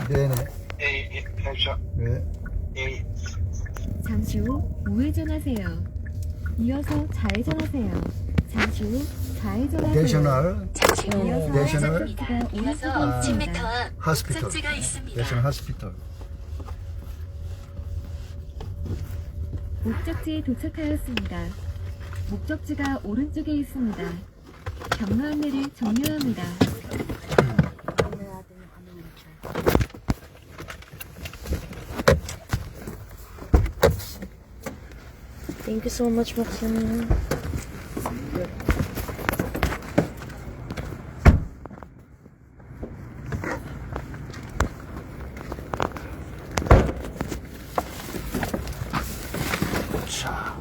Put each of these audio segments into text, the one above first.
네네. 네. 잠시 후 우회전하세요. 이어서 좌회전하세요. 잠시 후 좌회전하세요. 내셔널 잠시 후 이어서 내셔널 목적지가 이어서 오른쪽에 10m 있습니다. 앞 하스피털. 목적지가 있습니다. 내셔널 하스피털. 목적지에 도착하였습니다. 목적지가 오른쪽에 있습니다. 경로 안내를 종료합니다. Thank you so much, Maxine. 자.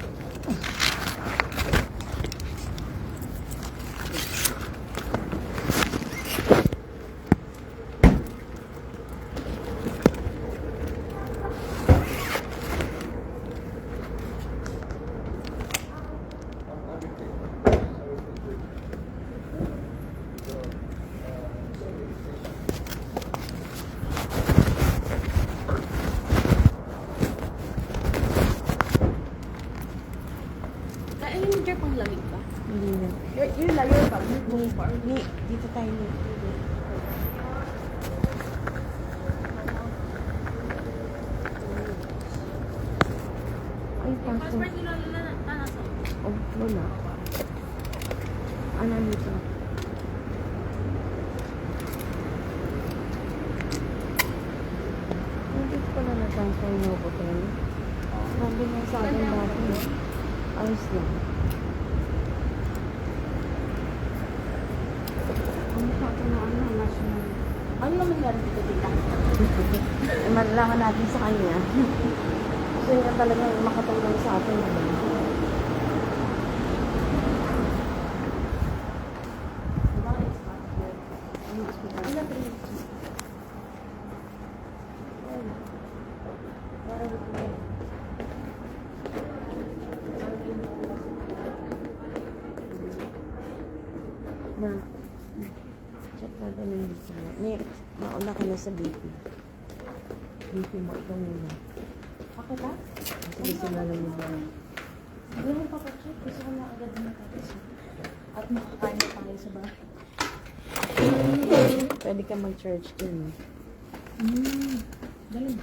Kainin mo dyan pang lamig ka. Hindi na. Yung layo ka, yung farm. Dito tayo ni. Ay, pasok. Passport nila na nasa. Oh, wala. Ano nito? Hindi ko pala na-transfer yung hotel. Sabi nga sa akin dati. Ayos lang. Ano sa atin na ano, national. Ano naman meron dito dito? Malaman natin sa kanya. Gusto niya talagang makatulong sa atin. Na, check natin yung dito. Ni, mauna ka na sa BP. BP mo, ikaw muna. Ako ba? Sige, sinala mo ba? Alam mo papacheck, gusto ko na agad na tapos. At makakain na tayo sa bahay. Pwede ka mag-church din. Dali.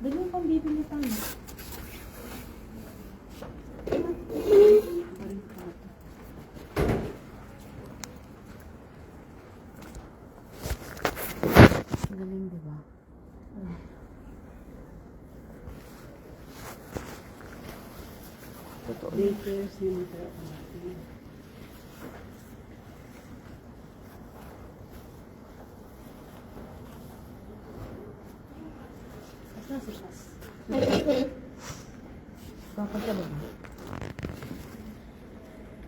Dali yung pang bibili tayo. Galing, di ba? Totoo. Bakers yung mga Asa si Shas? Bakit ka ba?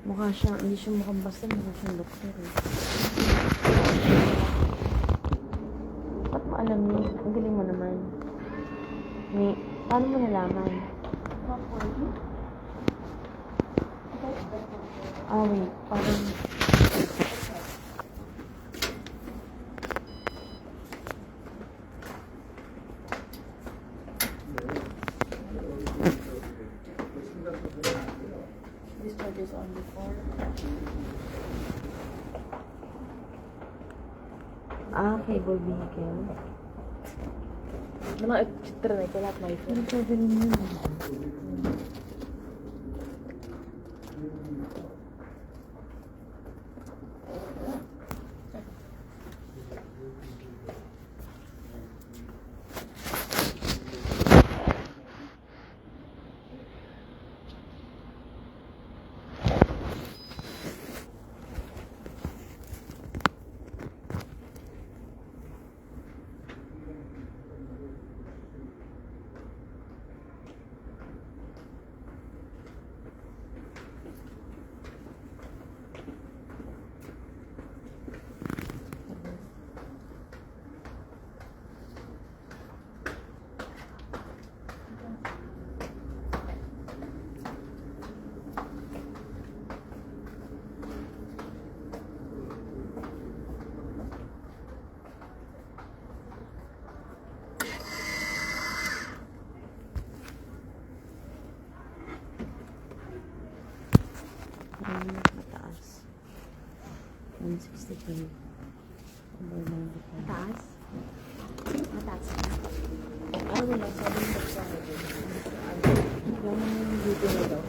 Mukha siya, hindi siya mukhang basta, mukha siyang doktor eh. Ba't mo alam ni? Ang galing mo naman. Ni, paano mo nalaman? Ah, wait, parang... This charge is on before. Ah, cable vehicle. Mga chitra na ito lahat na ito. Pero pwede rin yun. Sige. Over 95. Mataas? Mataas. Ah, wala. Sabi mo sa akin. Yung dito na daw.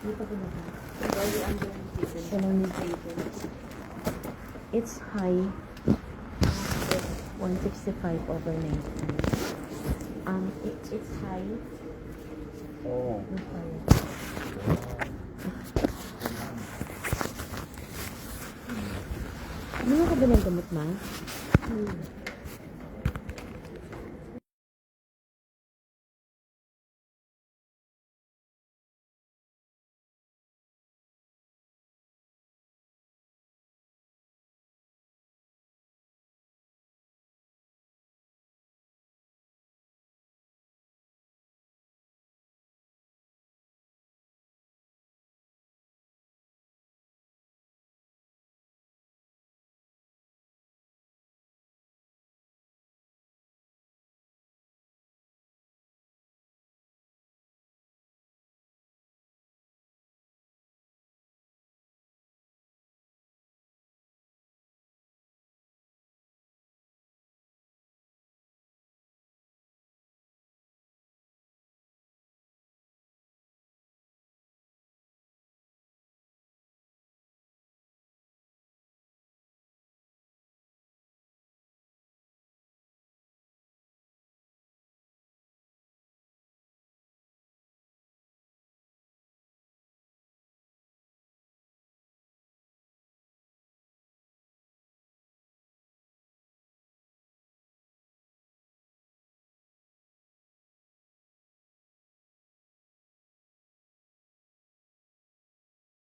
Dito ko na ba? It's high. 165 over 90. It's high. 오. Ano ka ba ng gamot, ma?